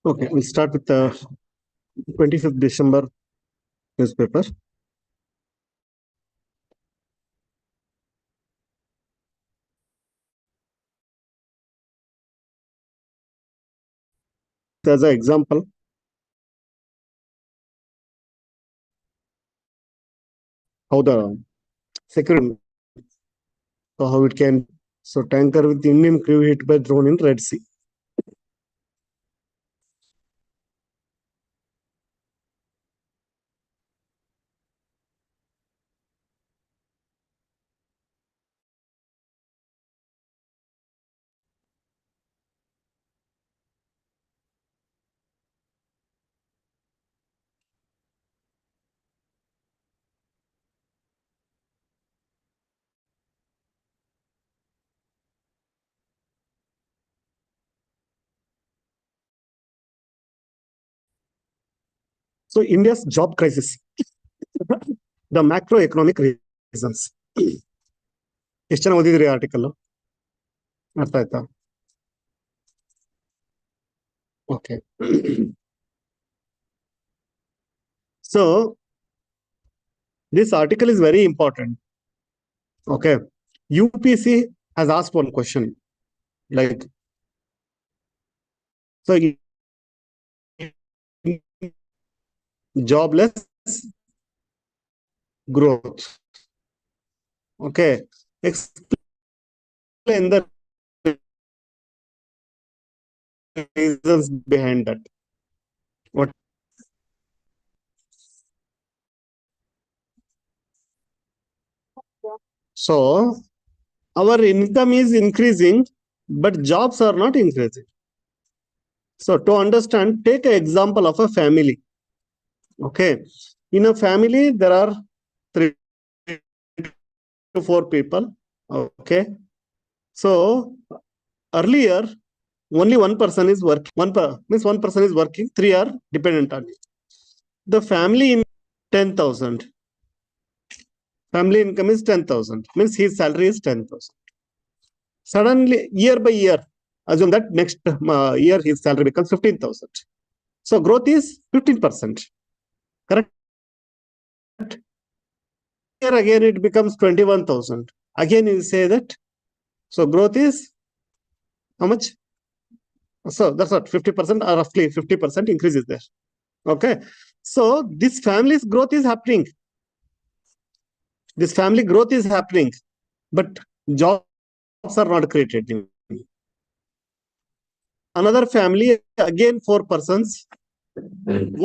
Okay, we'll start with the 25th December newspaper. As an example, how the security, so how it can, so tanker with Indian crew hit by drone in Red Sea. So India's job crisis, the macroeconomic reasons. ಎಷ್ಟು ಜನ ಓದಿದ್ರಿ article? ಅರ್ಥ ಆಯ್ತಾ? Okay. So this article is very important. Okay. UPC has asked one question, like, so jobless growth. Okay. Explain the reasons behind that. What? So our income is increasing, but jobs are not increasing. So to understand, take an example of a family. Okay. In a family, there are 3 to 4 people. Okay. So earlier, only one person is working. One person is working, 3 are dependent on it. The family in 10,000. Family income is 10,000. Means his salary is 10,000. Suddenly, year by year, assume that next year his salary becomes 15,000. So growth is 15%. Correct? Here again it becomes 21,000. Again you say that. So growth is how much? So that's what 50% or roughly 50% increase is there. Okay. So this family's growth is happening. This family growth is happening, but jobs are not created. Another family, again 4 persons.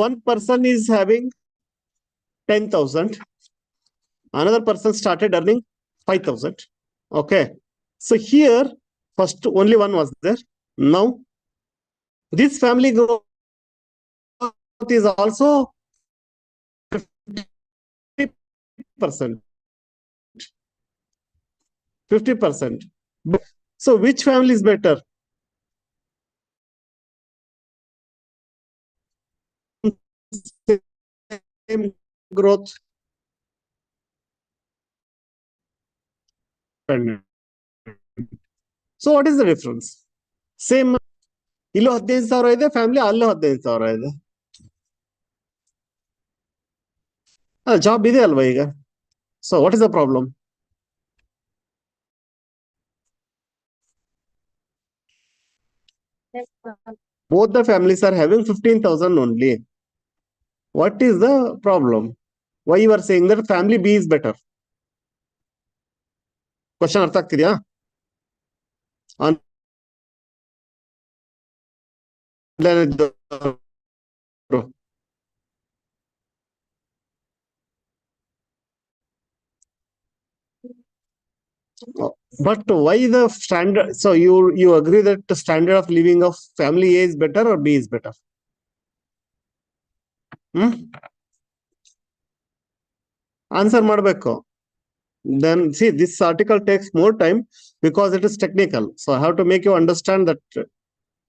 One person is having 10,000. Another person started earning 5,000. Okay. So here, first only one was there. Now, this family growth is also 50%. 50%. So which family is better? Same growth. So what is the difference? Same. ಇಲ್ಲೂ 15,000 ಇದೆ, family ಅಲ್ಲೂ 15,000 ಇದೆ. Job ಇದೆ ಅಲ್ವಾ ಈಗ? So what is the problem? Both the families are having 15,000 only. What is the problem? Why you are saying that family B is better? Question ಅರ್ಥ ಆಗ್ತಿದ್ಯಾ? But why the standard? So you agree that the standard of living of family A is better or B is better? Answer ಮಾಡಬೇಕು. Then see, this article takes more time because it is technical. So I have to make you understand that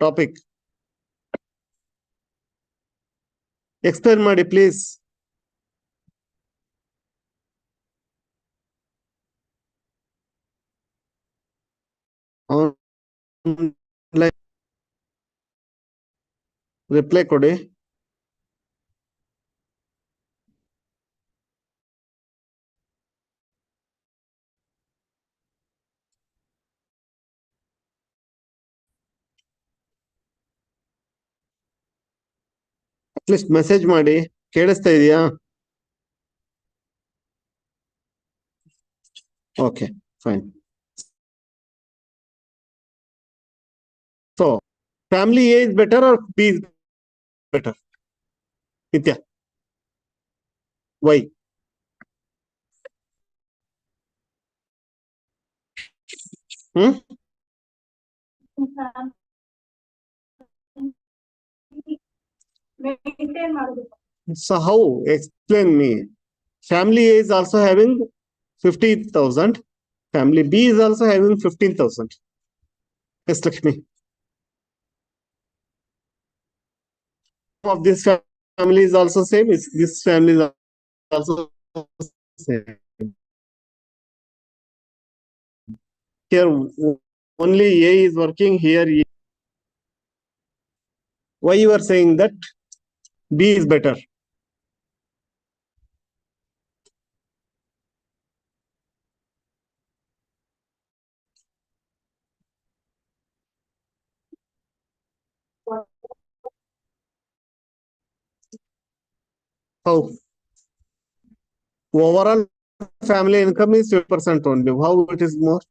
topic. Explain ಮಾಡಿ please. Like reply ಕೊಡಿ. At least message ಮಾಡಿ. ಕೇಳಿಸ್ತಾ ಇದೆಯಾ? Okay, fine. So family A is better or B is better? Nithya, why? Hmm So how? Explain me. Family A is also having 50,000. Family B is also having 15,000. Yes, Lakshmi. Of this family is also same. This family is also same. Here only A is working. Here why you are saying that B is better? How? Overall family income is 2% only. How it is more?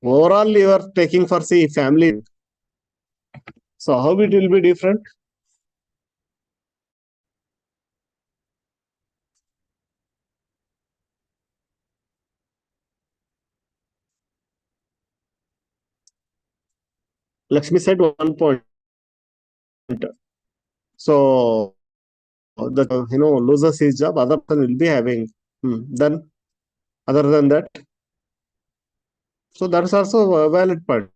Overall you are taking for see family. So how it will be different? Lakshmi said 1 point. So the loses his job, other person will be having. Then other than that, so that's also a valid point.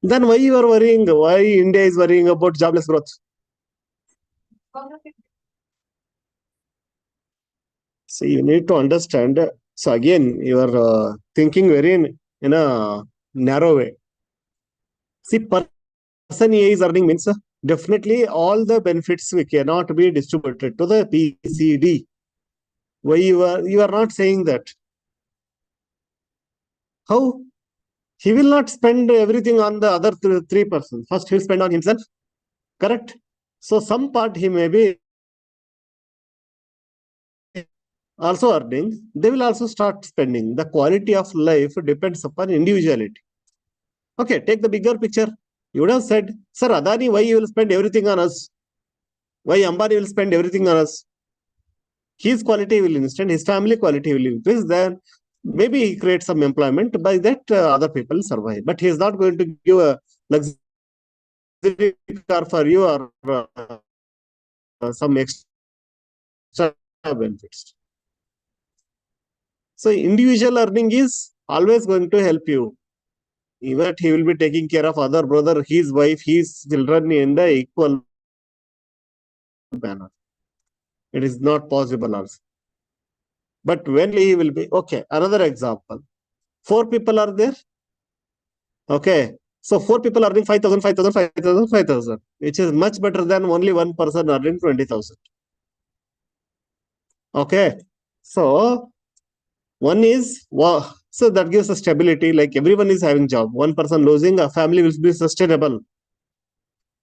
Then why you are worrying? Why India is worrying about jobless growth? So you need to understand. So again, you are thinking very in a narrow way. See, person A is earning means definitely all the benefits we cannot be distributed to the PCD. Why you are not saying that? How? He will not spend everything on the other three persons. First, he will spend on himself. Correct? So some part he may be also earning. They will also start spending. The quality of life depends upon individuality. Okay, take the bigger picture. You would have said, Sir Adani, why you will spend everything on us? Why Ambani will spend everything on us? His quality will instant, his family quality will increase. Then maybe he creates some employment. By that, other people survive. But he is not going to give a luxury car for you or some extra benefits. So individual earning is always going to help you. Even he will be taking care of other brother, his wife, his children in the equal manner. It is not possible also. But when he will be, okay, another example. 4 people are there. Okay. So 4 people earning 5,000, 5,000, 5,000, 5,000, which is much better than only one person earning 20,000. Okay. So one is, wow, so that gives a stability, like everyone is having job. One person losing, a family will be sustainable.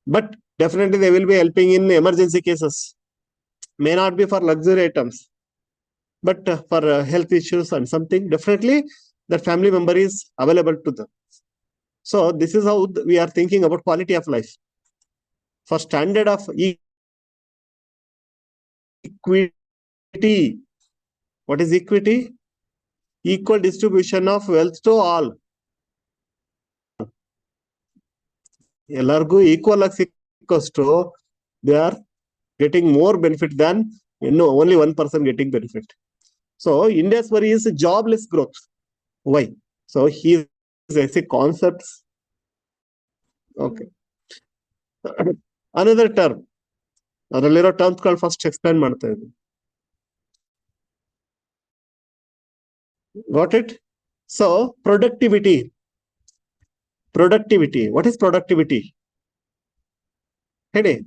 But definitely they will be helping in emergency cases. May not be for luxury items, but for health issues and something, definitely that family member is available to them. So this is how we are thinking about quality of life. For standard of equity, what is equity? Equal distribution of wealth to all. ಎಲ್ಲರಿಗೂ equal ಆಗಿ ಸಿಕ್ಕಷ್ಟು they are getting more benefit than only one person getting benefit. So India's worry is jobless growth. Why? So he is a concepts. Okay. Another term. ಅದರಲ್ಲಿರೋ terms ಗಳು first explain ಮಾಡ್ತಾ ಇದ್ದೀನಿ. Got it? So productivity. Productivity. What is productivity? Headache.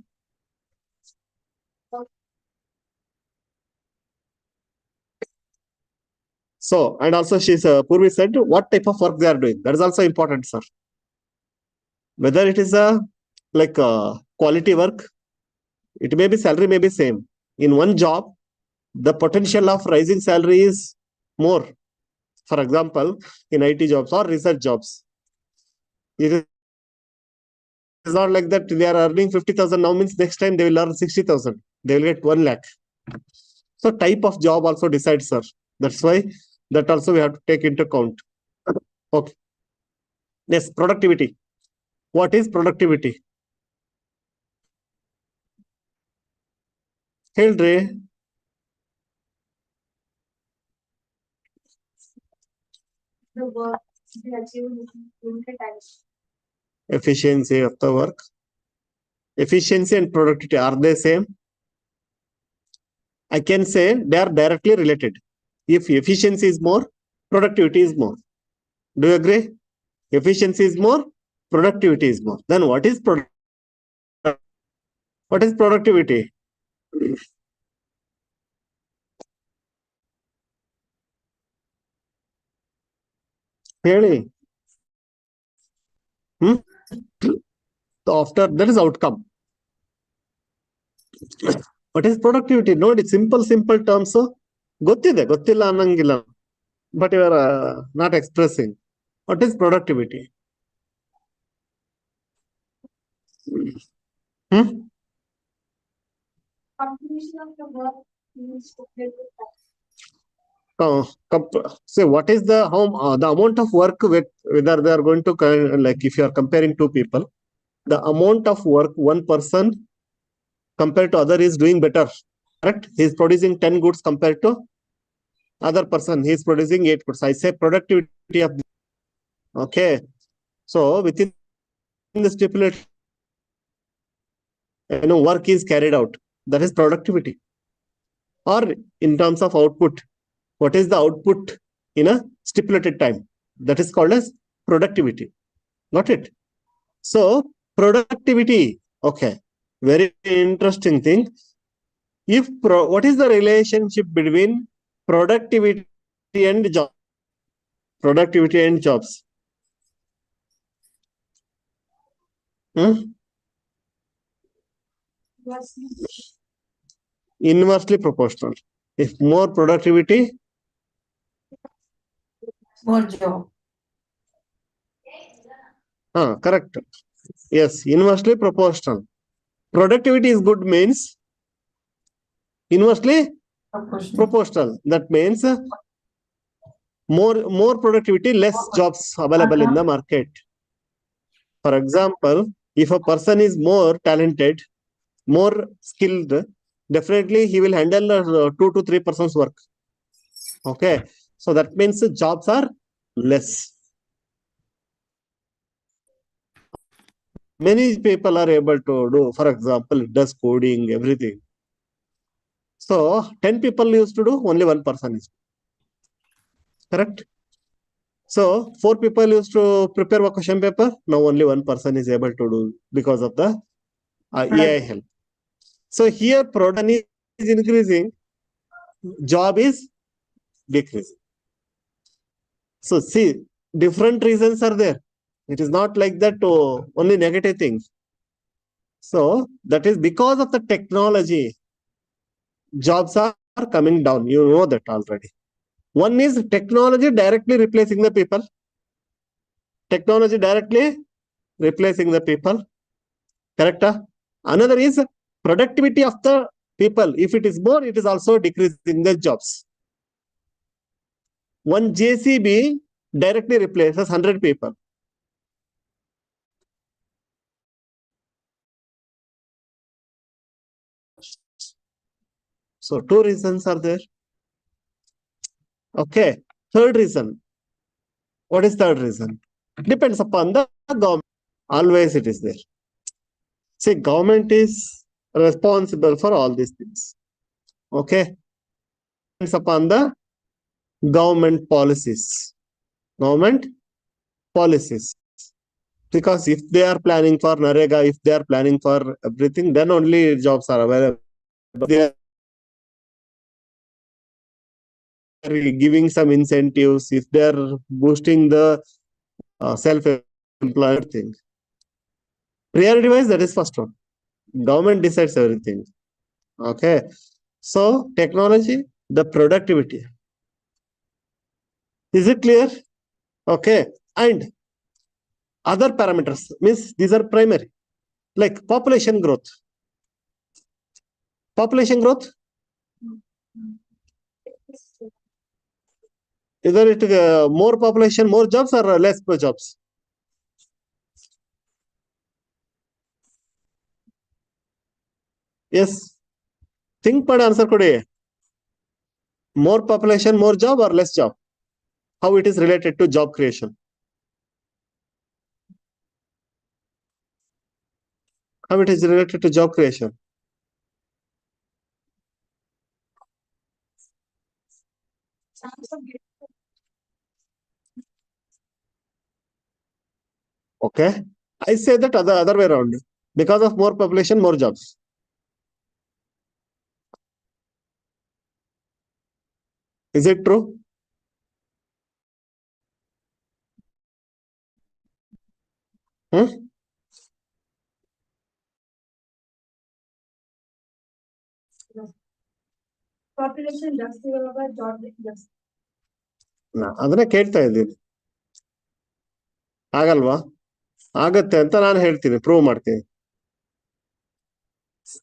So, and also Purvi said what type of work they are doing. That is also important, sir. Whether it is a like quality work, it may be salary may be same. In one job, the potential of rising salary is more. For example, in IT jobs or research jobs, it is not like that they are earning 50,000 now means next time they will earn 60,000. They will get 1 lakh. So type of job also decides, sir. That's why that also we have to take into account. Okay. Yes, productivity. What is productivity? ಹೇಳ್ರಿ. The work they achieve limited time. Efficiency of the work. Efficiency and productivity, are they same? I can say they are directly related. If efficiency is more, productivity is more. Do you agree? Efficiency is more, productivity is more. Then what is productivity? ಹೇಳಿ. So after that is outcome. What is productivity? ನೋಡಿ simple terms ಗೊತ್ತಿದೆ, ಗೊತ್ತಿಲ್ಲ ಅನ್ನಂಗಿಲ್ಲ. But you are not expressing. What is productivity? Completion of the work is say what is the the amount of work with whether they are going to like if you are comparing two people, the amount of work one person compared to other is doing better. Correct? He is producing 10 goods compared to other person. He is producing 8 goods. I say productivity of okay. So within the stipulated work is carried out. That is productivity. Or in terms of output, what is the output in a stipulated time? That is called as productivity. Got it? So productivity, okay, very interesting thing. If what is the relationship between productivity and job? Productivity and jobs. Inversely proportional. If more productivity, more job. Correct. Yes, inversely proportional. Productivity is good means inversely proportional. That means more productivity, less jobs available in the market. For example, if a person is more talented, more skilled, definitely he will handle 2 to 3% work. Okay, so that means jobs are less. Many people are able to do, for example, does coding, everything. So 10 people used to do, only 1 person is. Correct? So 4 people used to prepare a question paper. Now only 1 person is able to do because of the AI help. So here production is increasing, job is decreasing. So see, different reasons are there. It is not like that only negative things. So that is because of the technology, jobs are coming down. You know that already. One is technology directly replacing the people. Technology directly replacing the people. Correct? Another is productivity of the people. If it is more, it is also decreasing the jobs. One JCB directly replaces 100 people. So 2 reasons are there. Okay. Third reason. What is third reason? Depends upon the government. Always it is there. See, government is responsible for all these things. Okay. Depends upon the Government policies. Government policies. Because if they are planning for Narega, if they are planning for everything, then only jobs are available. They are giving some incentives, if they are boosting the self-employed thing. Priority wise, that is first one. Government decides everything. Okay. So technology, the productivity. Is it clear? Okay. And other parameters means these are primary, like population growth. Population growth. Either it more population, more jobs, or less jobs. Yes. Think but answer kodi. More population, more job, or less job? How it is related to job creation? How it is related to job creation? Okay. I say that other way around. Because of more population, more jobs. Is it true? Hmm? Population ಜಾಸ್ತಿ ಇರುವಾಗ job ಜಾಸ್ತಿ. ಅದನ್ನೇ ಕೇಳ್ತಾ ಇದ್ದೀನಿ. ಆಗಲ್ವಾ? ಆಗತ್ತೆ ಅಂತ ನಾನು ಹೇಳ್ತೀನಿ, ಪ್ರೂವ್ ಮಾಡ್ತೀನಿ.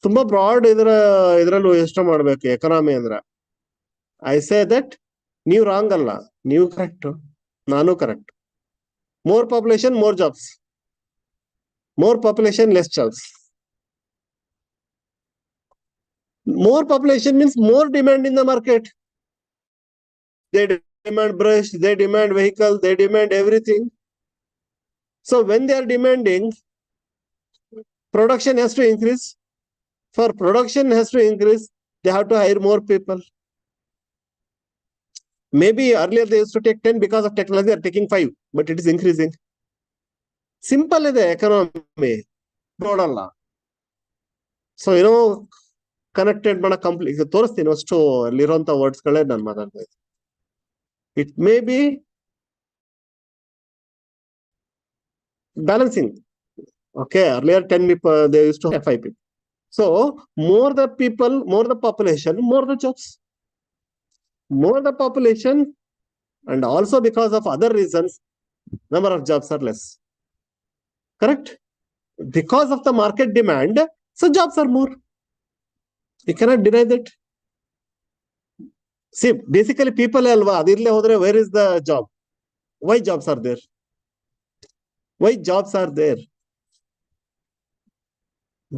ತುಂಬಾ ಬ್ರಾಡ್ ಇದ್ರಲ್ಲೂ ಯೋಚನೆ ಮಾಡ್ಬೇಕು ಎಕನಾಮಿ ಅಂದ್ರೆ. ಐ ಸೇ ದಟ್ ನೀವು ರಾಂಗ್ ಅಲ್ಲ, ನೀವು ಕರೆಕ್ಟ್, ನಾನು correct. More population, more jobs. More population, less jobs. More population means more demand in the market. They demand brush, they demand vehicle, they demand everything. So when they are demanding, production has to increase. For production has to increase, they have to hire more people. Maybe earlier they used to take 10, because of technology they are taking 5, but it is increasing. Simple is the economy. So connected mana complete ತೋರಿಸ್ತೀನಿ ಅಷ್ಟು ಅಲ್ಲಿರುವಂತ words ಗಳೇ ನಾನು ಮಾತಾಡ್ತಾ ಇದ್ದೀನಿ. It may be balancing. Okay, earlier 10 people, they used to have 5 people. So more the people, more the population, more the jobs. More the population, and also because of other reasons, number of jobs are less. Correct? Because of the market demand, so jobs are more. You cannot deny that. See, basically people alva adirle hodre, where is the job? Why jobs are there? Why jobs are there?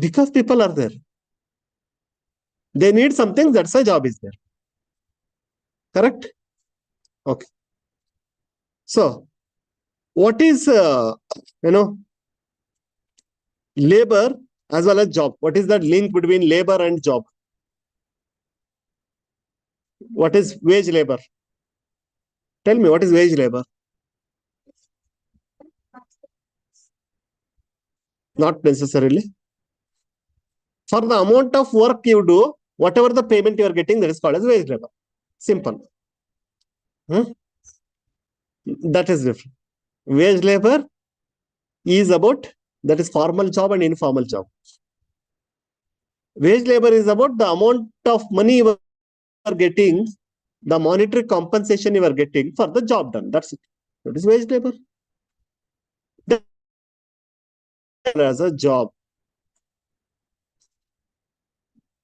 Because people are there. They need something, that's why job is there. Correct? Okay. So what is labor as well as job? What is that link between labor and job? What is wage labor? Tell me, what is wage labor? Not necessarily. For the amount of work you do, whatever the payment you are getting, that is called as wage labor. Simple. That is different. Wage labor is about, that is formal job and informal job. Wage labor is about the amount of money you are getting, the monetary compensation you are getting for the job done. That's it. That is wage labor. As a job.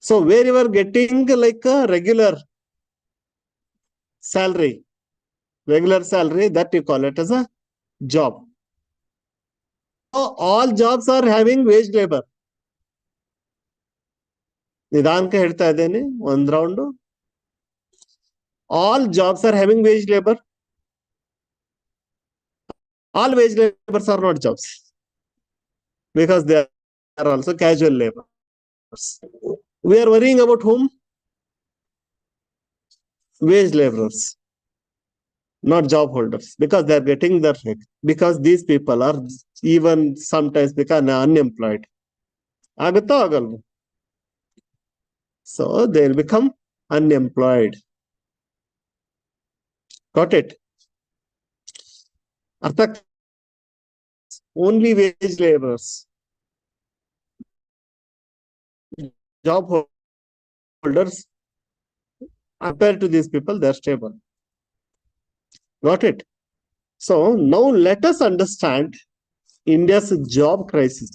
So where you are getting like a regular salary, that you call it as a job. So all jobs are having wage labor. ನಿಧಾನಕ್ಕೆ ಹೇಳ್ತಾ ಇದ್ದೇನೆ ಒಂದ್ round. All jobs are having wage labor. All wage laborers are not jobs, because they are also casual labor. We are worrying about whom? Wage laborers. not job holders, because they are getting their check. Because these people are even sometimes become unemployed. ಆಗುತ್ತೋ ಆಗಲ್ವೋ? So they will become unemployed. Got it? ಅರ್ಥ? Only wage laborers, job holders, compared to these people, they are stable. Got it? So now let us understand India's job crisis.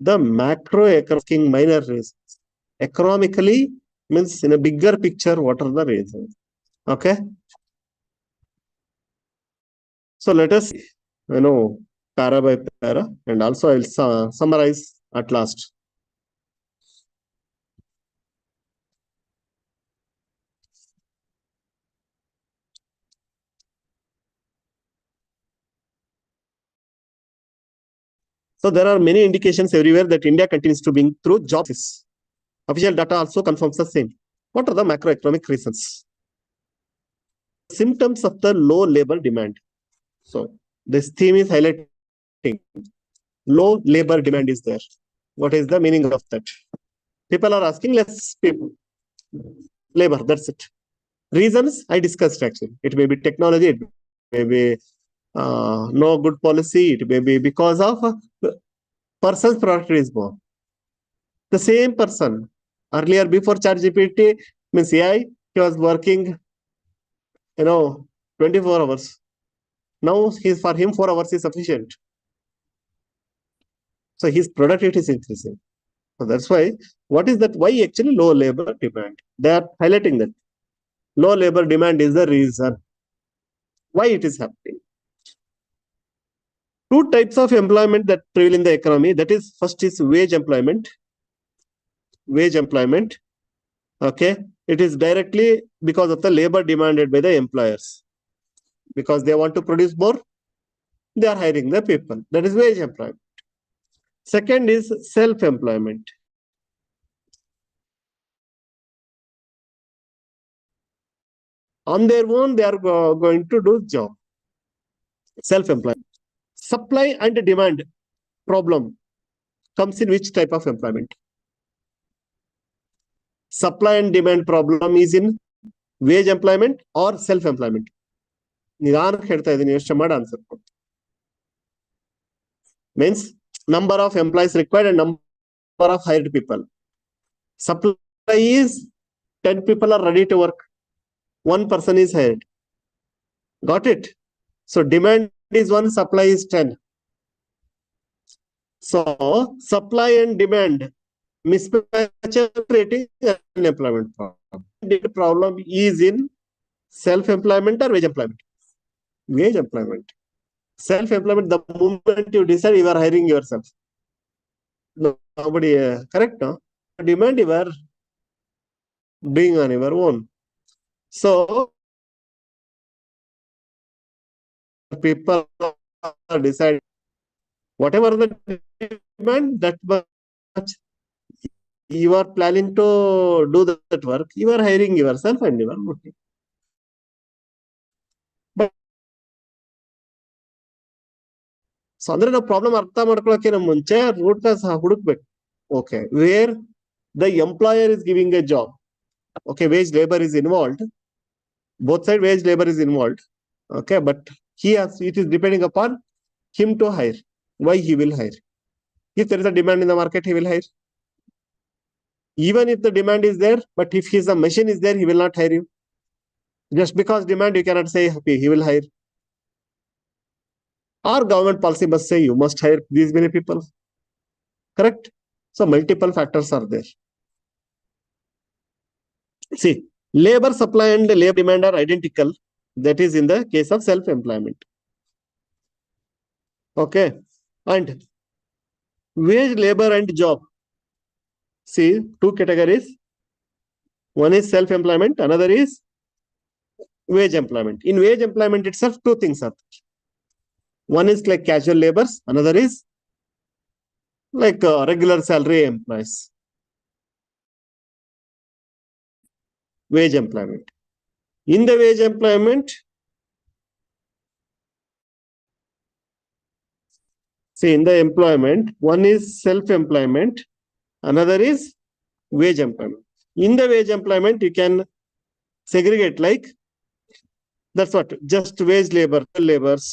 The macroeconomic minor reasons. Economically means in a bigger picture, what are the reasons? Okay. So let us, para by para, and also I will summarize at last. So there are many indications everywhere that India continues to bring through jobs. Official data also confirms the same. What are the macroeconomic reasons? Symptoms of the low labor demand. So this theme is highlighting low labor demand is there. What is the meaning of that? People are asking less people, labor, that's it. Reasons I discussed actually. It may be technology, it may be no good policy, it may be because of person's productivity is more. The same person earlier before ChatGPT means AI, he was working 24 hours. Now for him 4 hours is sufficient. So his productivity is increasing. So that's why, what is that? Why actually low labor demand? They are highlighting that low labor demand is the reason why it is happening. Two types of employment that prevail in the economy. That is, first is wage employment. Wage employment. Okay. It is directly because of the labor demanded by the employers. Because they want to produce more, they are hiring the people. That is wage employment. Second is self-employment. On their own, they are going to do job. Self-employment. Supply and demand problem comes in which type of employment? Supply and demand problem is in wage employment or self-employment? ನಿಧಾನಕ್ಕೆ ಹೇಳ್ತಾ ಇದ್ದೀನಿ, ಯೋಚನೆ ಮಾಡಿ answer ಕೊಡಿ. Means number of employees required and number of hired people. Supply is 10 people are ready to work. 1 person is hired. Got it? So demand is 1, supply is 10. So supply and demand mismatch creating unemployment problem. The problem is in self-employment or wage employment? Wage employment. Self-employment, the moment you decide, you are hiring yourself. Nobody, correct? No? Demand you are doing on your own. So people are deciding whatever the demand, that much you are planning to do that work, you are hiring yourself and you are working. But so ಅಂದ್ರೆ ನಾವು problem ಅರ್ಥ ಮಾಡ್ಕೊಳ್ಳೋಕೆ ಮುಂಚೆ root cause ಹುಡುಕ್ಬೇಕು. Okay, where the employer is giving a job. Okay, wage labor is involved. Both side wage labor is involved. Okay, but it is depending upon him to hire. Why he will hire? If there is a demand in the market, he will hire. Even if the demand is there, but if his machine is there, he will not hire you. Just because demand, you cannot say he will hire. Our government policy must say you must hire these many people. Correct? So multiple factors are there. See, labor supply and labor demand are identical. That is in the case of self-employment. Okay. And wage labor and job. See, two categories. One is self-employment, another is wage employment. In wage employment itself, two things are there. One is like casual laborers, another is like regular salary employees. Wage employment. In the wage employment, see, in the employment, one is self-employment, another is wage employment. In the wage employment, you can segregate like, that's what, just wage labors.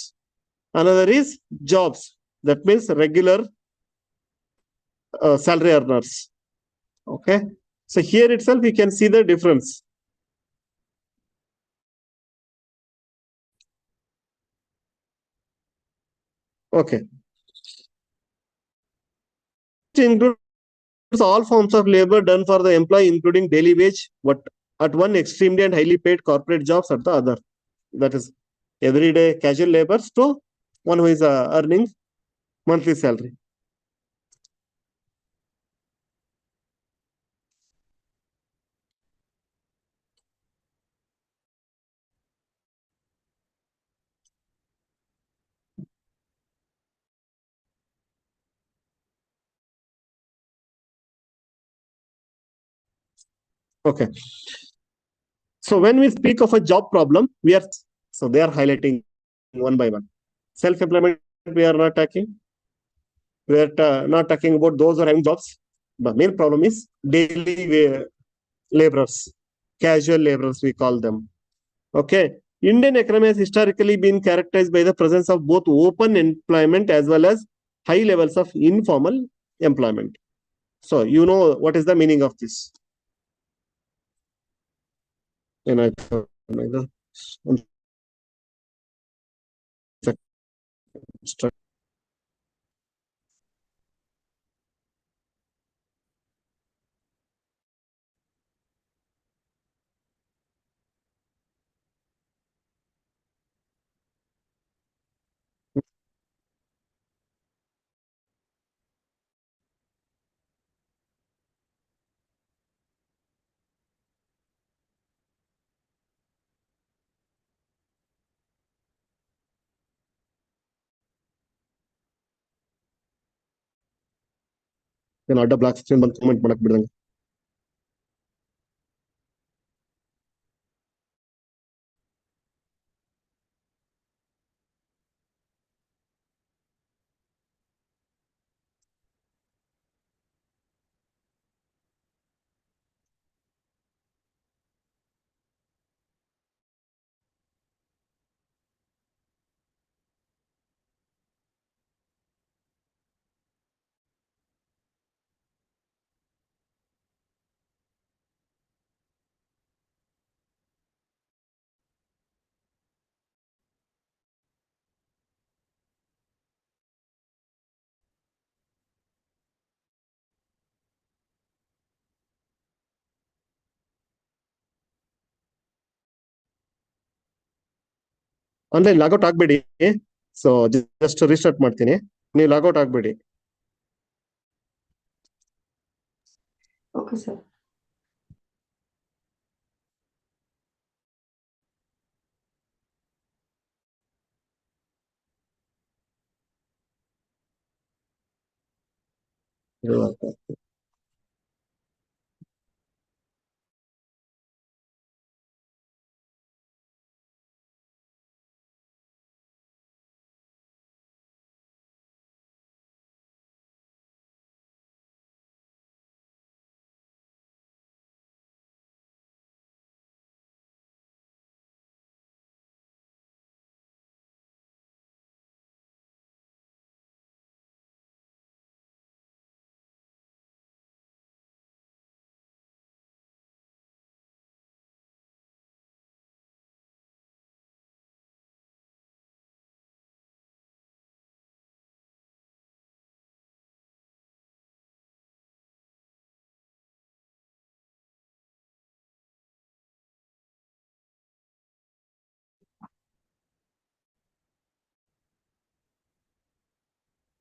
Another is jobs. That means regular salary earners. Okay. So here itself, you can see the difference. Okay. It includes all forms of labor done for the employee, including daily wage, what at one extremely and highly paid corporate jobs at the other. That is everyday casual labors to one who is earning monthly salary. Okay. So when we speak of a job problem, so they are highlighting one by one. Self-employment, we are not talking. We are not talking about those who are having jobs. The main problem is daily laborers, casual laborers, we call them. Okay. Indian economy has historically been characterized by the presence of both open employment as well as high levels of informal employment. So you know what is the meaning of this? And I then other black screen comment ಮಾಡಕ್ ಬಿಡಂಗೆ. Online logout ಆಗ್ಬೇಡಿ. So just restart ಮಾಡ್ತೀನಿ, ನೀವು logout ಆಗ್ಬೇಡಿ. Okay sir.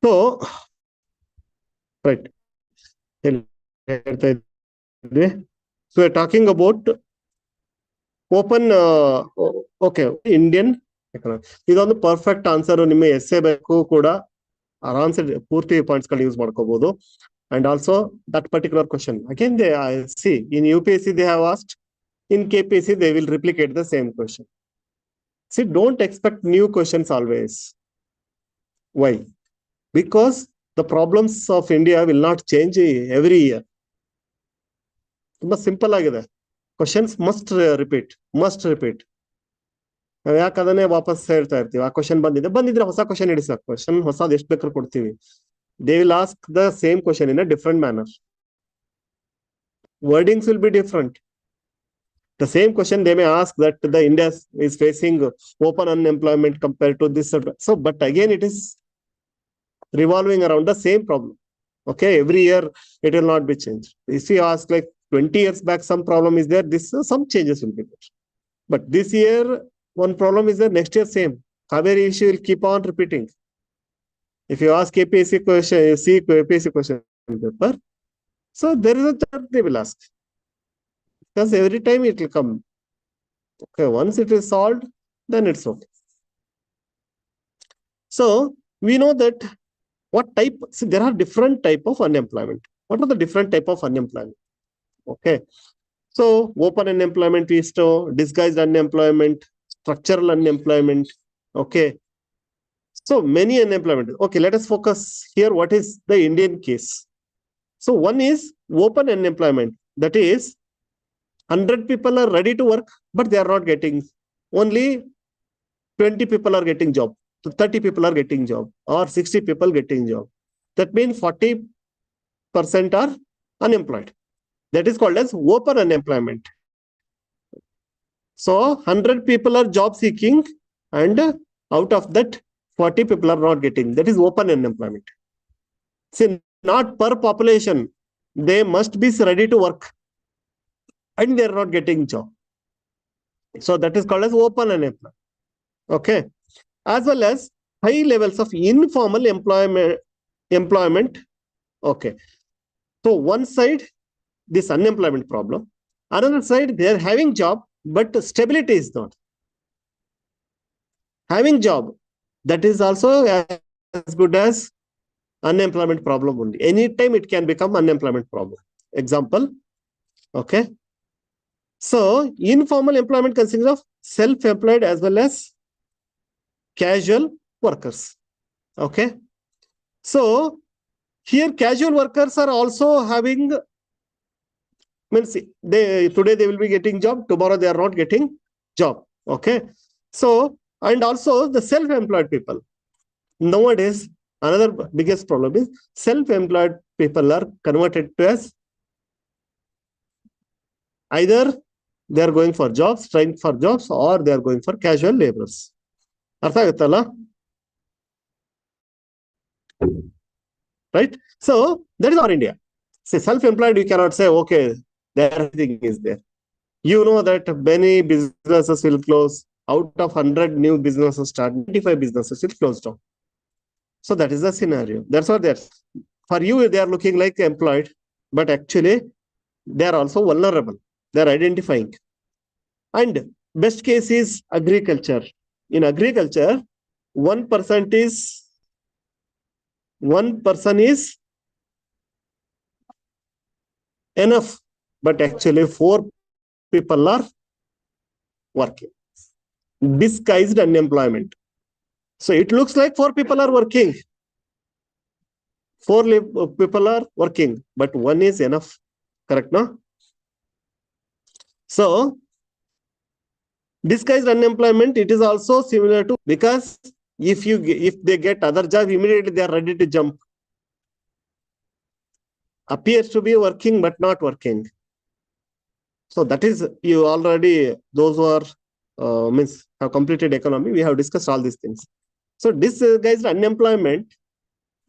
So right ಹೇಳ್ತಾ ಇದ್ವಿ. So talking about open. Okay, Indian economy ಇದೊಂದು perfect answer. ನಿಮ್ಮ ಎಸ್ಸೆ ಬೇಕು ಕೂಡ ಆರಾಮ್ಸೆ ಪೂರ್ತಿ ಪಾಯಿಂಟ್ಸ್ ಗಳು ಯೂಸ್ ಮಾಡ್ಕೋಬಹುದು. And also that particular question again they see in UPSC they have asked In KPC, they will replicate the same question. See, don't expect new questions always. Why? Because the problems of India will not change every year. ತುಂಬಾ simple ಆಗಿದೆ. Questions must repeat. ನಾವು ಯಾಕೆ ಅದನ್ನೇ ವಾಪಸ್ ಹೇಳ್ತಾ ಇರ್ತೀವಿ. ಆ question ಬಂದಿದ್ರೆ ಹೊಸ ಕ್ವಶನ್ ಇಡಿ ಸರ್. ಕ್ವಶನ್ ಹೊಸದು ಎಷ್ಟು ಬೇಕಾದ್ರೂ ಕೊಡ್ತೀವಿ. They will ask the same question in a different manner. Wordings will be different. The same question they may ask that the India is facing open unemployment compared to this. So, but again, it is revolving around the same problem. Okay, every year it will not be changed. If you ask like 20 years back, some problem is there, this some changes will be there. But this year, one problem is there, next year same. Kaveri issue will keep on repeating. If you ask KPSC question, you see KPSC question paper, so there is a chance they will ask. Because every time it will come. Okay, once it is solved, then it's okay. So we know that what type, see, there are different type of unemployment. What are the different type of unemployment? Okay. So open unemployment is to disguised unemployment, structural unemployment. Okay. So many unemployment. Okay, let us focus here. What is the Indian case? So one is open unemployment. That is 100 people are ready to work, but they are not getting. Only 20 people are getting job. 30 people are getting job, or 60 people getting job. That means 40% are unemployed. That is called as open unemployment. So 100 people are job seeking, and out of that 40 people are not getting. That is open unemployment. See, not per population. They must be ready to work, and they are not getting job. So that is called as open unemployment. Okay. As well as high levels of informal employment. Okay. So one side, this unemployment problem. Another side, they are having job, but stability is not. Having job, that is also as good as unemployment problem only. Anytime it can become unemployment problem. Example. Okay. So informal employment consists of self-employed as well as casual workers. Okay. So here casual workers are also having, means today they will be getting job, tomorrow they are not getting job. Okay. So, and also the self-employed people. Nowadays, another biggest problem is self-employed people are converted to as either they are going for jobs, trying for jobs, or they are going for casual laborers. ಅರ್ಥ ಆಗುತ್ತಲ್ಲ? Right? So that is our India. Say self-employed, you cannot say, okay, everything is there. You know that many businesses will close. Out of 100 new businesses start, 95 businesses will close down. So that is the scenario. That's what they're. For you, they are looking like employed, but actually they are also vulnerable. They are identifying. And best case is agriculture. In agriculture, 1% is enough, but actually 4 people are working. Disguised unemployment. So it looks like 4 people are working. 4 people are working, but 1 is enough. Correct, no? So disguised unemployment, it is also similar to, because if they get other job, immediately they are ready to jump. Appears to be working but not working. So that is, you already, those who are means have completed economy, we have discussed all these things. So disguised unemployment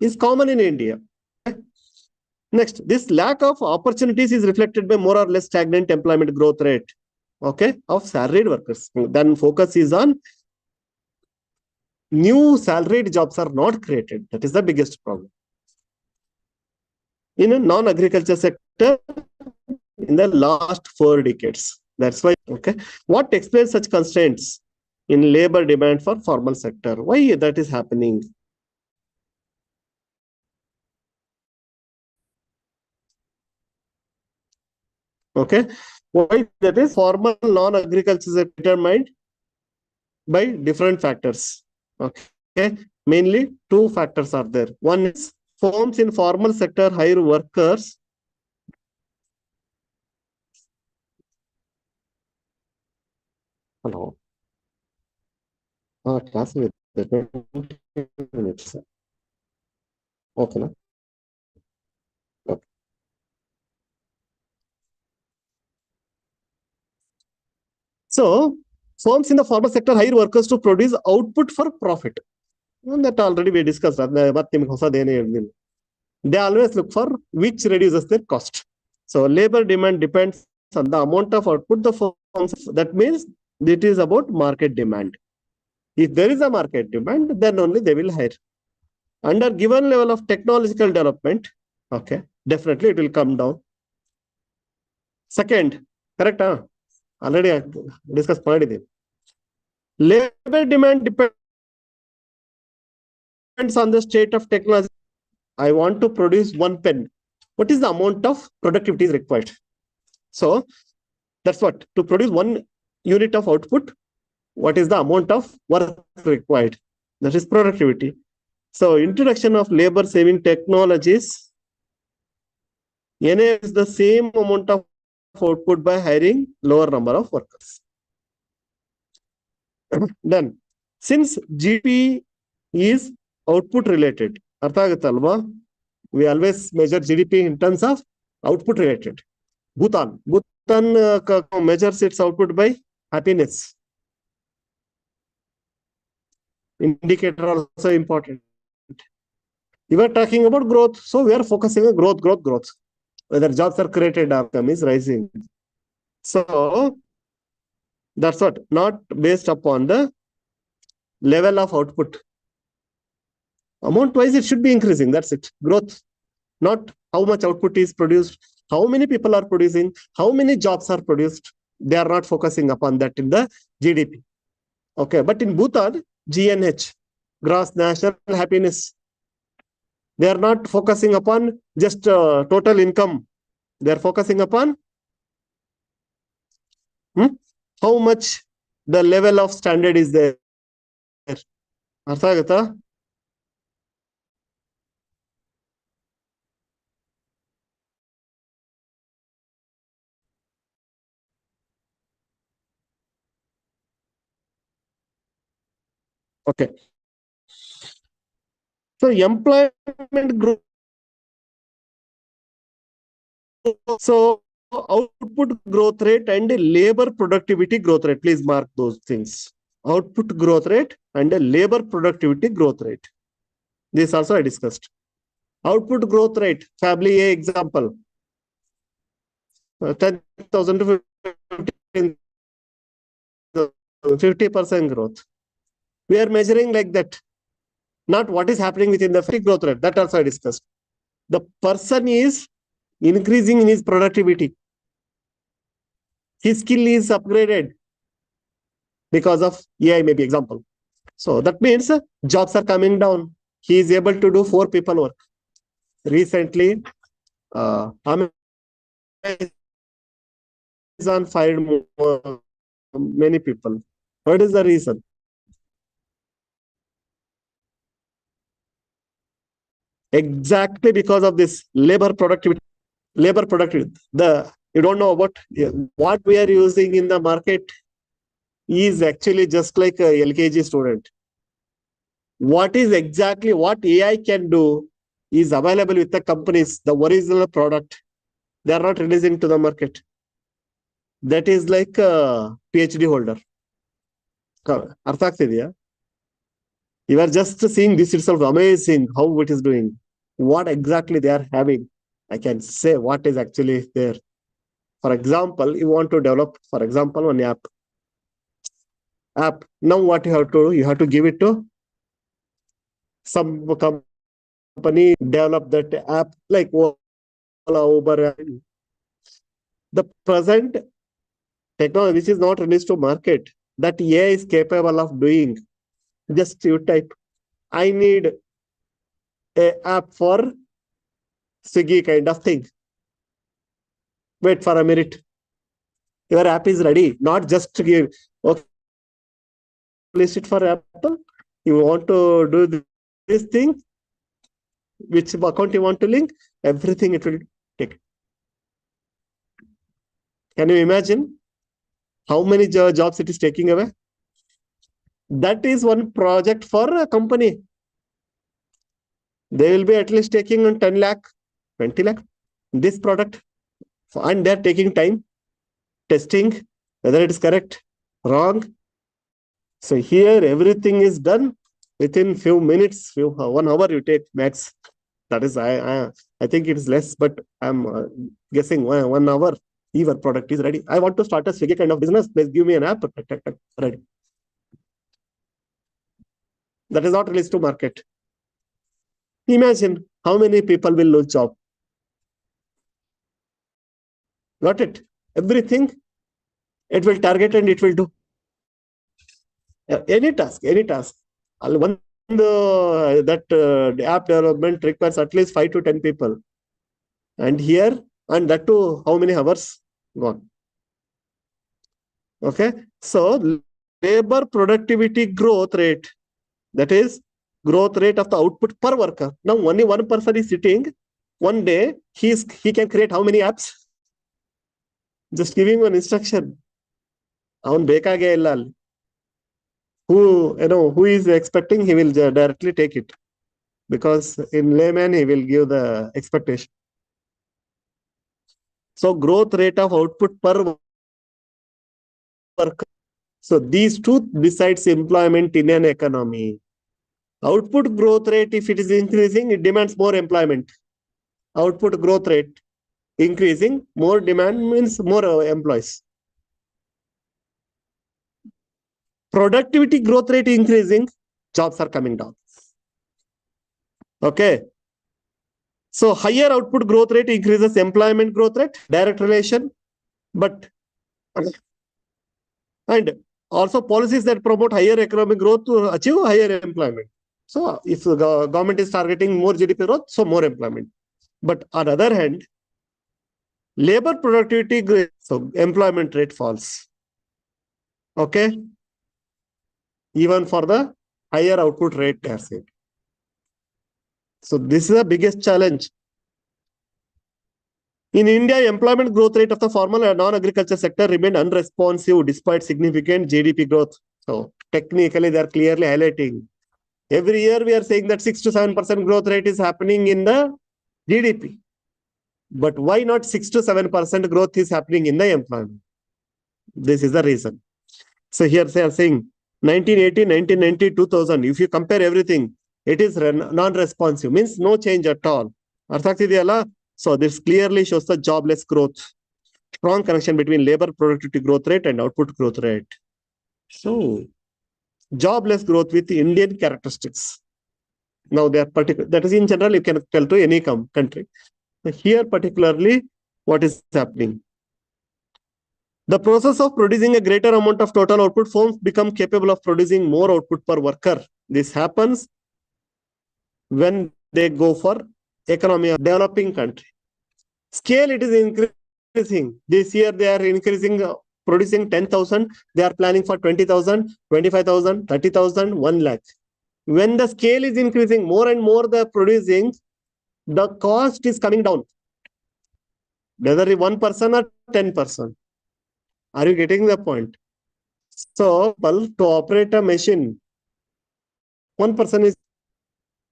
is common in India. Next, this lack of opportunities is reflected by more or less stagnant employment growth rate, okay, of salaried workers. Then focus is on new salaried jobs are not created. That is the biggest problem. In a non-agriculture sector in the last 4 decades. That's why, okay. What explains such constraints in labor demand for formal sector? Why that is happening? Okay. Why? That is formal non-agriculture is determined by different factors. Okay, mainly two factors are there. One is firms in formal sector hire workers. Hello. Class with 20 minutes. Okay, na? Okay. So firms in the formal sector hire workers to produce output for profit. And that already we discussed. They always look for which reduces their cost. So labor demand depends on the amount of output the firms. That means it is about market demand. If there is a market demand, then only they will hire. Under given level of technological development, okay, definitely it will come down. Second, correct? Already I discussed already. Labor demand depends on the state of technology. I want to produce one pen. What is the amount of productivity is required? So that's what, to produce one unit of output, what is the amount of work required? That is productivity. So introduction of labor saving technologies enables the same amount of output by hiring lower number of workers. Then, since GDP is output related, we always measure GDP in terms of output related. Bhutan measures its output by happiness. Indicator also important. We were talking about growth, so we are focusing on growth. Whether jobs are created or income is rising. So that's what, not based upon the level of output. Amount wise, it should be increasing. That's it. Growth, not how much output is produced, how many people are producing, how many jobs are produced. They are not focusing upon that in the GDP. Okay, but in Bhutan, GNH, gross national happiness, they are not focusing upon just total income. They are focusing upon how much the level of standard is there. Artha agata? Okay. So employment growth. So output growth rate and labor productivity growth rate. Please mark those things. Output growth rate and labor productivity growth rate. This also I discussed. Output growth rate, family A example. 10,000 to 50% growth. We are measuring like that. Not what is happening within the free growth rate. That also I discussed. The person is increasing in his productivity. His skill is upgraded because of AI, maybe example. So that means jobs are coming down. He is able to do 4 people work. Recently, Amazon fired many people. What is the reason? Exactly because of this labor productivity. You don't know about what we are using in the market is actually just like a LKG student. What AI can do is available with the companies, the original product. They are not releasing to the market. That is like a PhD holder. You are just seeing this itself amazing how it is doing. What exactly they are having. I can say what is actually there. For example, you want to develop, for example, an app. Now what you have to do? You have to give it to some company, develop that app like Ola, Uber. The present technology which is not released to market, that AI is capable of doing. Just you type, I need a app for Swiggy kind of thing. Wait for a minute. Your app is ready, not just to give, okay, list it for Apple. You want to do this thing, which account you want to link, everything it will take. Can you imagine how many jobs it is taking away? That is one project for a company. They will be at least taking on 10 lakh, 20 lakh, this product. And they're taking time, testing, whether it is correct, wrong. So here everything is done within few minutes, 1 hour you take max. That is, I think it is less, but I'm guessing 1 hour, your product is ready. I want to start a Swiggy kind of business. Please give me an app. Ready. That is not released to market. Imagine how many people will lose job. Got it? Everything it will target and it will do. Any task. One that app development requires at least 5 to 10 people. And here, and that too, how many hours? Gone. Okay. So labor productivity growth rate, that is growth rate of the output per worker. Now only one person is sitting. One day he can create how many apps? Just giving one instruction. Who is expecting, he will directly take it, because in layman he will give the expectation. So growth rate of output per worker. So these two decides employment in an economy. Output growth rate, if it is increasing, it demands more employment. Output growth rate increasing, more demand means more employees. Productivity growth rate increasing, jobs are coming down. Okay. So higher output growth rate increases employment growth rate, direct relation, but and also policies that promote higher economic growth to achieve higher employment. So if the government is targeting more GDP growth, so more employment. But on the other hand, labor productivity, so employment rate falls. Okay. Even for the higher output rate, they are saying. So this is the biggest challenge. In India, employment growth rate of the formal and non-agriculture sector remained unresponsive despite significant GDP growth. So technically, they are clearly highlighting. Every year, we are saying that 6 to 7% growth rate is happening in the GDP. But why not 6 to 7% growth is happening in the employment? This is the reason. So here they are saying 1980, 1990, 2000. If you compare everything, it is non-responsive, means no change at all. So this clearly shows the jobless growth. Strong connection between labor productivity growth rate and output growth rate. So jobless growth with Indian characteristics. Now they are particular. That is in general, you can tell to any country. Here particularly, what is happening? The process of producing a greater amount of total output, firms become capable of producing more output per worker. This happens when they go for economy of developing country. Scale, it is increasing. This year they are increasing, producing 10,000. They are planning for 20,000, 25,000, 30,000, 1 lakh. When the scale is increasing, more and more they are producing, the cost is coming down. Whether 1 person or 10%. Are you getting the point? So, to operate a machine, 1 person is.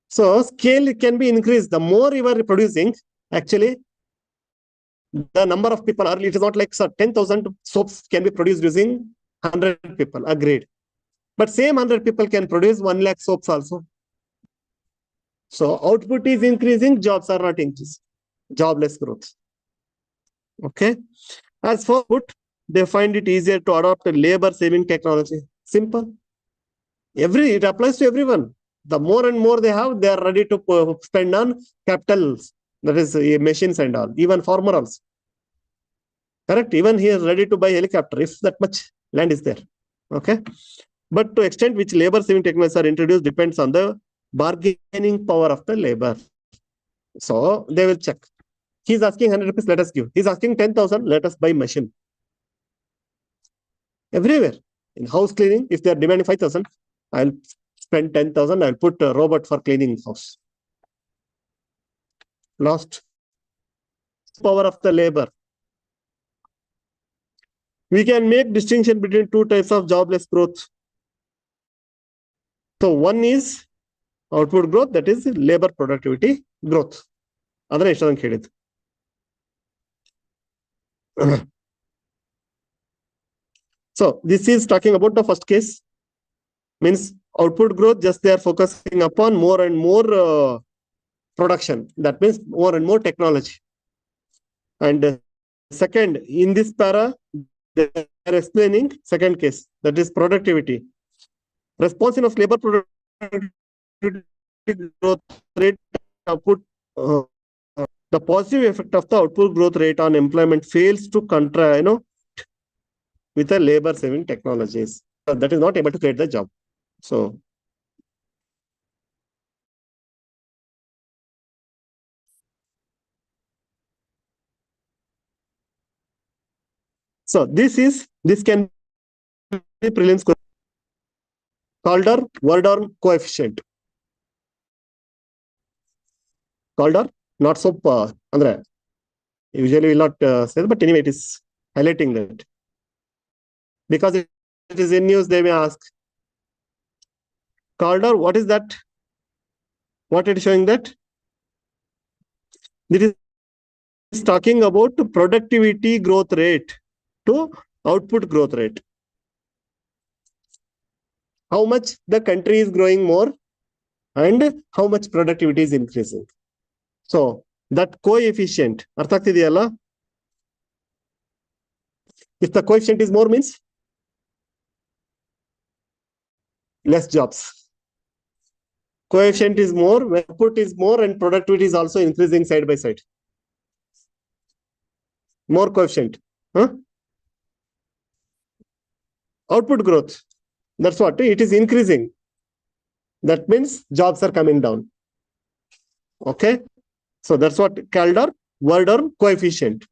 So, scale can be increased. The more you are producing, actually, the number of people are, it is not like 10,000 soaps can be produced using 100 people, agreed. But same 100 people can produce 1 lakh soaps also. So, output is increasing, jobs are not increasing. Jobless growth. Okay. As for output, they find it easier to adopt a labor-saving technology. Simple. It applies to everyone. The more and more they have, they are ready to spend on capitals, that is machines and all, even farmer also. Correct? Even he is ready to buy helicopter if that much land is there. Okay. But to extent which labor-saving technologies are introduced depends on the bargaining power of the labor. So they will check. He's asking 100 rupees, let us give. He's asking 10,000, let us buy machine. everywhere. In house cleaning, if they are demanding 5,000, I'll spend 10,000. I'll put a robot for cleaning house. Lost power of the labor. We can make distinction between two types of jobless growth. So one is output growth, that is labor productivity growth. Adana ಎಷ್ಟೊಂದು ಹೇಳಿದ್ದು. So this is talking about the first case, means output growth, just they are focusing upon more and more production. That means more and more technology. And second, in this para, they are explaining second case, that is productivity. Response of labor productivity growth rate output, the positive effect of the output growth rate on employment fails to with the labor saving technologies. That is not able to create the job. So this can be prelims Calder-Wardorn coefficient. Calder, not so Andre. Usually will not say, but anyway, it is highlighting that. Because it is in news, they may ask. Calder, what is that? What it is showing that? It is talking about productivity growth rate to output growth rate. How much the country is growing more and how much productivity is increasing. So that coefficient, if the coefficient is more means less jobs. Coefficient is more, when output is more and productivity is also increasing side by side. More coefficient. Output growth. That's what it is increasing. That means jobs are coming down. Okay. So that's what Calder-Wardorn coefficient.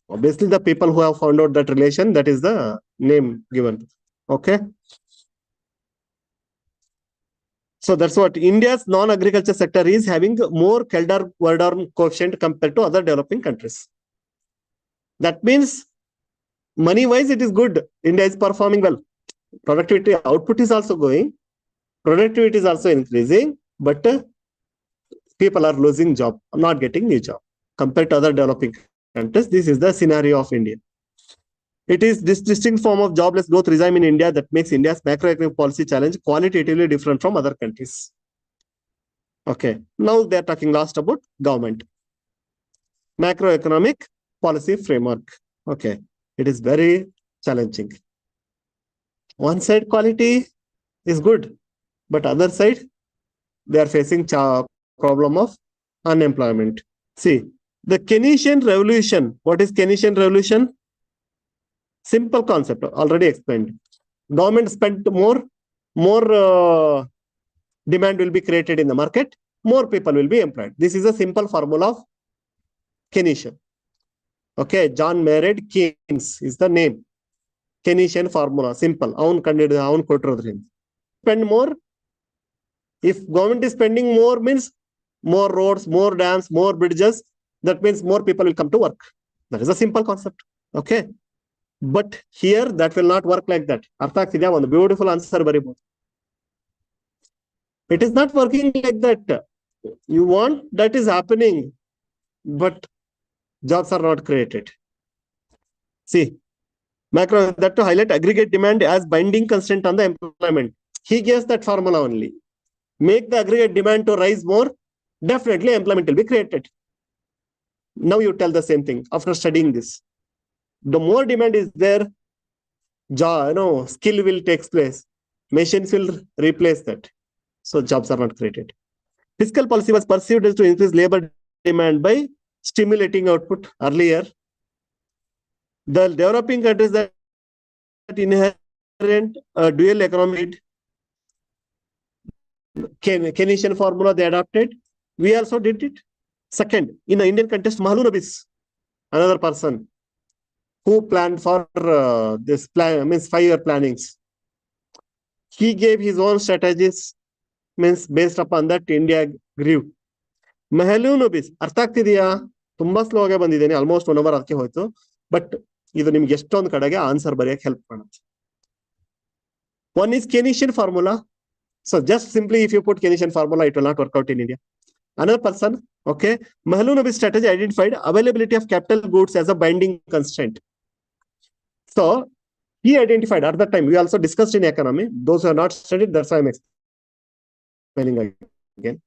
Obviously, the people who have found out that relation, that is the name given. Okay. So that's what India's non-agriculture sector is having more Calder-Wardorn coefficient compared to other developing countries. That means money-wise, it is good. India is performing well. Productivity output is also going. Productivity is also increasing, but people are losing job, not getting new job. Compared to other developing countries, this is the scenario of India. It is this distinct form of jobless growth regime in India that makes India's macroeconomic policy challenge qualitatively different from other countries. Okay, now they are talking last about government. Macroeconomic policy framework. Okay, it is very challenging. One side quality is good, but other side, they are facing problem of unemployment. See, the Keynesian revolution. What is Keynesian revolution? Simple concept, already explained. Government spent more demand will be created in the market, more people will be employed. This is a simple formula of Keynesian. Okay, John Maynard Keynes is the name. Keynesian formula, simple. Spend more. If government is spending more, means more roads, more dams, more bridges. That means more people will come to work. That is a simple concept. Okay. But here, that will not work like that. One beautiful answer. It is not working like that. You want that is happening, but jobs are not created. See, macro, that to highlight aggregate demand as binding constraint on the employment. He gives that formula only. Make the aggregate demand to rise more, definitely employment will be created. Now you tell the same thing after studying this. The more demand is there, skill will take place. Machines will replace that. So jobs are not created. Fiscal policy was perceived as to increase labor demand by stimulating output earlier. The developing countries that inherent dual economy Keynesian formula they adopted. We also did it. Second, in the Indian context, Mahalanobis, another person. who planned for this plan, means 5-year plannings. He gave his own strategies, means based upon that India grew. ಮೆಹಲೂನೊಬಿಸ್ ಅರ್ಥ ಆಗ್ತಿದೆಯಾ? ತುಂಬಾ slow ಆಗಿ ಬಂದಿದ್ದೇನೆ, almost 1 hour ಅದಕ್ಕೆ ಹೋಯ್ತು. But ಇದು ನಿಮ್ಗೆ ಎಷ್ಟೊಂದು ಕಡೆಗೆ ಆನ್ಸರ್ ಬರೆಯಕ್ಕೆ ಹೆಲ್ಪ್ ಮಾಡುತ್ತೆ. One is Keynesian formula. So just simply if you put Keynesian formula, it will not work out in India. Another person, okay, Mahalanobis strategy identified availability of capital goods as a binding constraint. So he identified at that time, we also discussed in economy, those who have not studied, that's why I'm explaining again.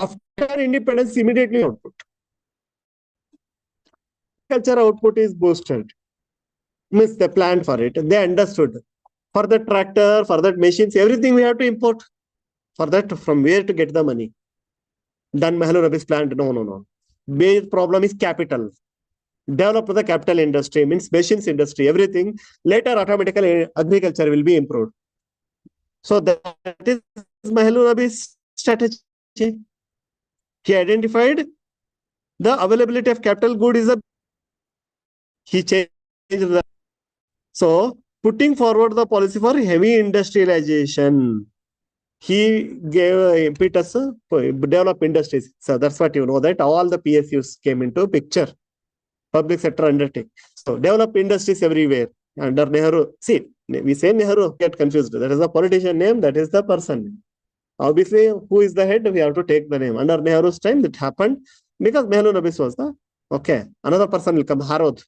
After independence, immediately output. Culture output is boosted. Means they planned for it. They understood. For the tractor, for that machines, everything we have to import. For that, from where to get the money? Then Mahalanobis planned, no. Big problem is capital. Develop the capital industry, means machines industry, everything. Later, automatically, agriculture will be improved. So that is Mahalanobis strategy. He identified the availability of capital good is he changed the. So putting forward the policy for heavy industrialization, he gave impetus develop industries. So that's what you know, that all the PSUs came into picture, public sector undertaking. So develop industries everywhere under Nehru. See, we say Nehru, get confused. That is the politician name, that is the person name. Obviously, who is the head? We have to take the name. Under Nehru's time, that happened because Mahalanobis was the, okay. Another person will come, Harod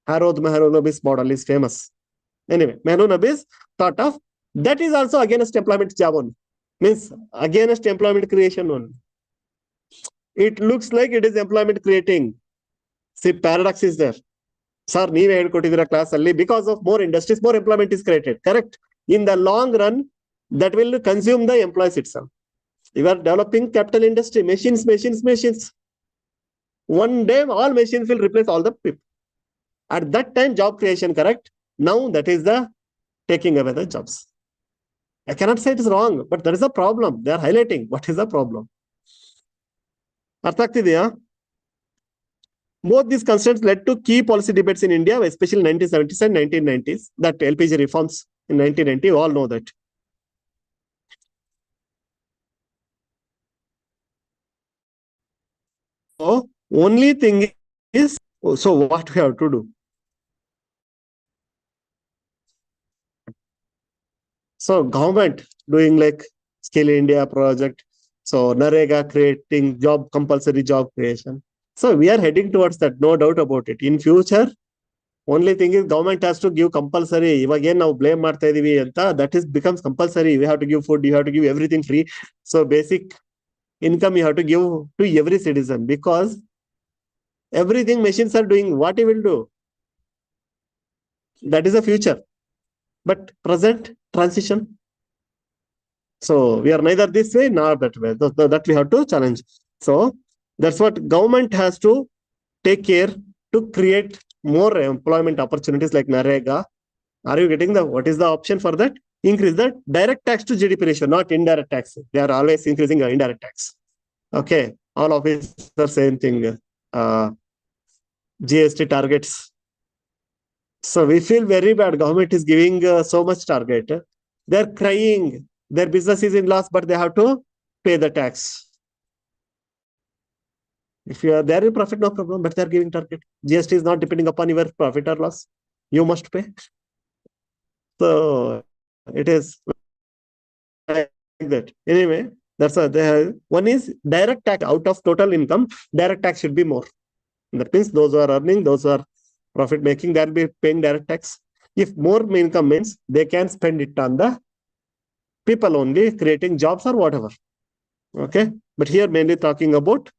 Mahalanobis model is famous. Anyway, Mahalanobis thought of, that is also against employment job only. Means against employment creation only. It looks like it is employment creating. See, paradox is there. Sir, ನೀವೇ ಹೇಳ್ಕೊಟ್ಟಿದ್ದೀರಾ class ಅಲ್ಲಿ, because of more industries, more employment is created. Correct? In the long run, that will consume the employees itself. You are developing capital industry, machines. One day, all machines will replace all the people. At that time, job creation, correct? Now, that is the taking away the jobs. I cannot say it is wrong, but there is a problem. They are highlighting what is the problem. ಅರ್ಥ ಆಗ್ತಿದೆಯಾ? Both these constraints led to key policy debates in India, especially in 1970s and 1990s, that LPG reforms in 1990, you all know that. So, only thing is, so what we have to do? So government doing like Skill India project, so Narega creating job, compulsory job creation. So we are heading towards that, no doubt about it. In future, only thing is government has to give compulsory. Again, now blame ಮಾಡ್ತಾ ಇದೀವಿ ಅಂತ, that is becomes compulsory. We have to give food, you have to give everything free. So basic income you have to give to every citizen, because everything machines are doing. What you will do? That is the future. But present transition. So we are neither this way nor that way. That we have to challenge. So that's what government has to take care to create more employment opportunities like Narega. Are you getting the, what is the option for that? Increase the direct tax to GDP ratio, not indirect tax. They are always increasing indirect tax. Okay, all of it the same thing. GST targets. So we feel very bad. Government is giving so much target. They're crying. Their business is in loss, but they have to pay the tax. If you are there in profit, no problem, but they're giving target. GST is not depending upon your profit or loss. You must pay. So it is like that. Anyway, that's what they have. One is direct tax. Out of total income, direct tax should be more. That means those who are earning, those who are profit making, they'll be paying direct tax. If more income means they can spend it on the people only, creating jobs or whatever. Okay, but here mainly talking about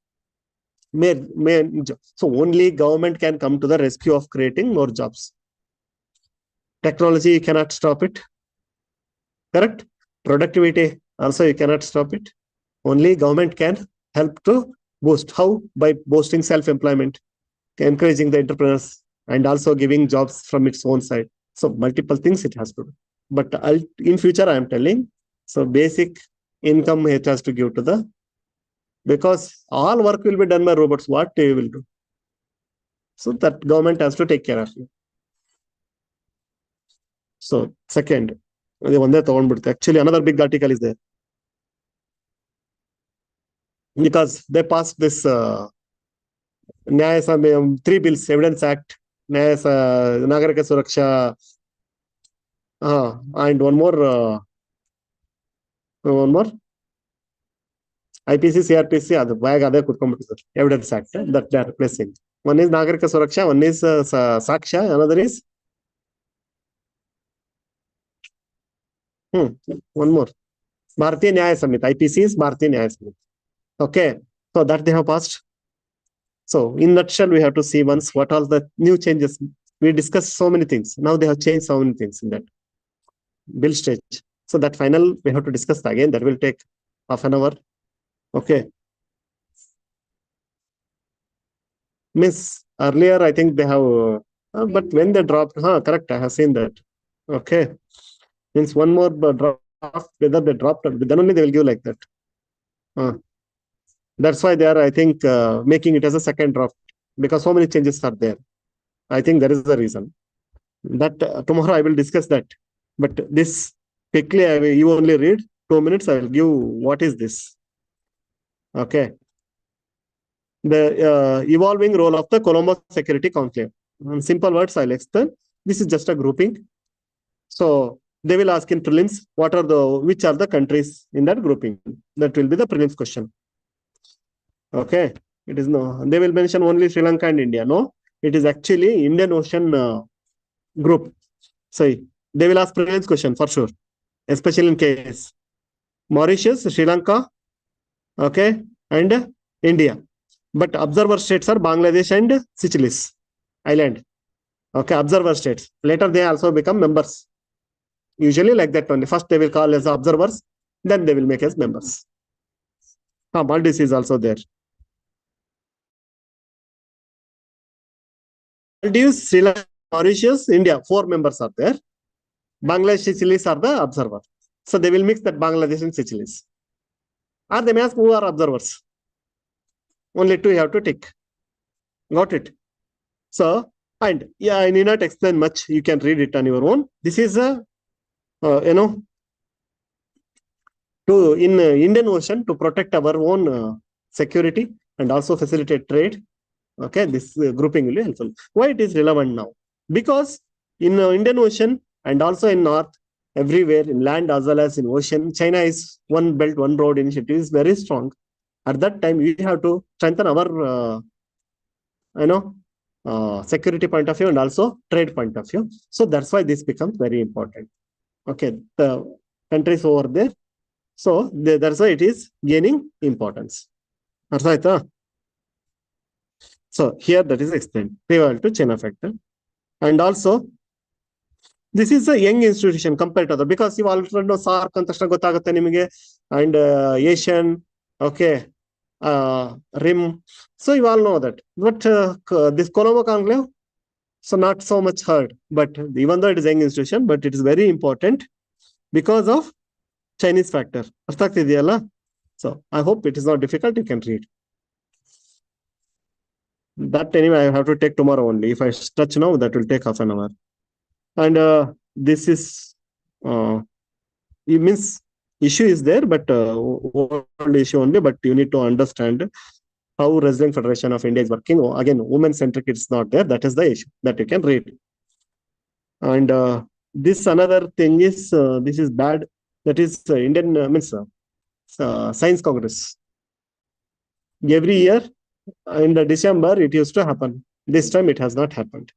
main jobs. So only government can come to the rescue of creating more jobs. Technology, you cannot stop it. Correct? Productivity also you cannot stop it. Only government can help to boost. How? By boosting self-employment, encouraging the entrepreneurs, and also giving jobs from its own side. So multiple things it has to do. But in future, I am telling, so basic income it has to give to the because all work will be done by robots. What they will do? So that government has to take care of you. So second, actually another big article is there because they passed this three bills, Evidence Act, Nagarika Suraksha, and one more IPC, CRPC, ಅದು bag ಅದೇ ಕುತ್ಕೊಂಡ್ಬಿಟ್ಟಿದ್ದಾರೆ evidence act that they are replacing. One is Nagarika Suraksha, one is Saksha, another is one more. Bharatiya Nyaya Samit. IPC is Bharatiya Nyaya Samit. Okay. So that they have passed. So in nutshell, we have to see once what are the new changes. We discussed so many things. Now they have changed so many things in that bill stage. So that final we have to discuss again. That will take half an hour. Okay. Means earlier, I think they have, but when they dropped, correct, I have seen that. Okay. Means one more draft, whether they dropped, then only they will give like that. That's why they are, I think, making it as a second draft because so many changes are there. I think that is the reason. That tomorrow I will discuss that. But this quickly, you only read 2 minutes. I will give what is this. Okay. The evolving role of the Colombo Security Conclave. In simple words, I'll explain. This is just a grouping. So they will ask in prelims, which are the countries in that grouping? That will be the prelims question. Okay. It is no, they will mention only Sri Lanka and India. No, it is actually Indian Ocean group. So they will ask prelims question for sure, especially in case Mauritius, Sri Lanka, okay, and India. But observer states are Bangladesh and Seychelles Island. Okay, observer states. Later they also become members. Usually like that only. First they will call as observers, then they will make as members. Maldives is also there. Maldives, Sri Lanka, Mauritius, India, 4 members are there. Bangladesh, Seychelles are the observer. So they will mix that Bangladesh and Seychelles. Or they may ask who are observers. Only 2 you have to tick. Got it? So, and yeah, I need not explain much. You can read it on your own. This is a, in Indian Ocean to protect our own security and also facilitate trade. Okay, this grouping will be helpful. Why it is relevant now? Because in Indian Ocean and also in North, everywhere in land as well as in ocean, China is one belt, one road initiative is very strong. At that time, we have to strengthen our, security point of view and also trade point of view. So that's why this becomes very important. Okay, the countries over there. So that's why it is gaining importance. So here that is explained. Rival to China factor. And also, this is a young institution compared to other because you already know SARC and Asian, okay, RIM. So you all know that. But this Colombo Conclave, so not so much heard. But even though it is a young institution, but it is very important because of Chinese factor. So I hope it is not difficult. You can read. That anyway, I have to take tomorrow only. If I touch now, that will take half an hour. And this is, it means issue is there, but one issue only, but you need to understand how Wrestling Federation of India is working. Again, women-centric, it's not there. That is the issue that you can read. And this another thing is, this is bad. That is Indian, Science Congress. Every year, in the December, it used to happen. This time, it has not happened.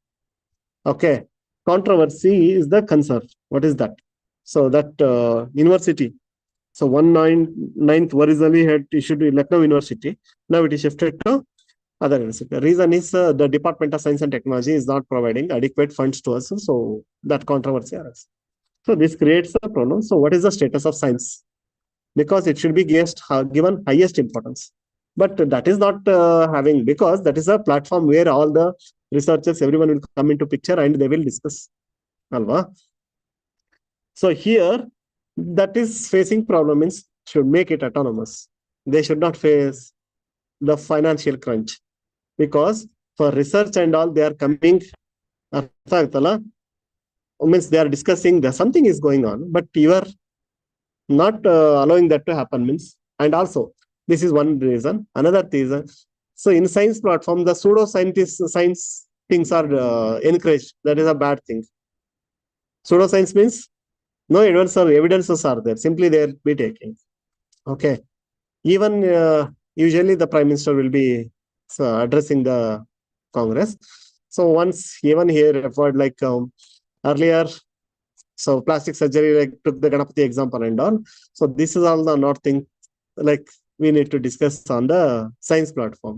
Okay. Controversy is the concern. What is that? So that university. So 1/9 originally had issued to Lucknow University. Now it is shifted to other university. The reason is the Department of Science and Technology is not providing adequate funds to us. So that controversy arises. So this creates a problem. So what is the status of science? Because it should be given highest importance. But that is not having, because that is a platform where all the researchers, everyone will come into picture and they will discuss. Alva. So here, that is facing problem means should make it autonomous. They should not face the financial crunch, because for research and all they are coming, ಅರ್ಥ ಆಗ್ತಲ್ಲ, means they are discussing that something is going on, but you are not allowing that to happen, means. And also this is one reason. Another reason, so in science platform the pseudo scientists science things are encouraged. That is a bad thing. Pseudoscience means no evidences are there, simply they will be taking. Okay. Even usually the prime minister will be addressing the Congress. So once even here referred like earlier, so plastic surgery, like took the Ganapati example and all. So this is all the not thing like we need to discuss on the science platform.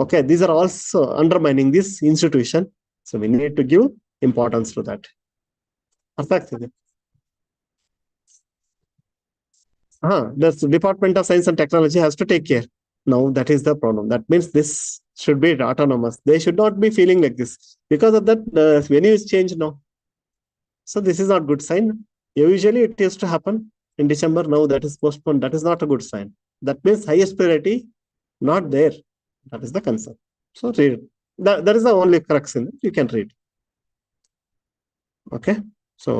Okay, these are also undermining this institution. So we need to give importance to that. ಅರ್ಥ ಆಗ್ತಿದೆ. The Department of Science and Technology has to take care. Now that is the problem. That means this should be autonomous. They should not be feeling like this. Because of that, the venue is changed now. So this is not good sign. Usually it used to happen in December. Now that is postponed. That is not a good sign. That means highest priority not there. That is the concern. So read. That is the only crux in it. You can read. Okay. So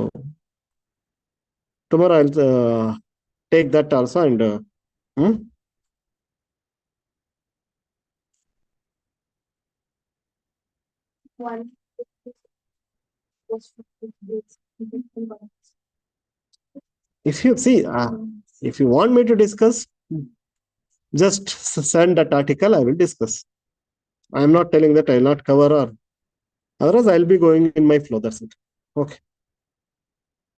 tomorrow I'll take that also and if you see, if you want me to discuss, just send that article. I will discuss. I am not telling that I will not cover, or otherwise I'll be going in my flow. That's it. Okay.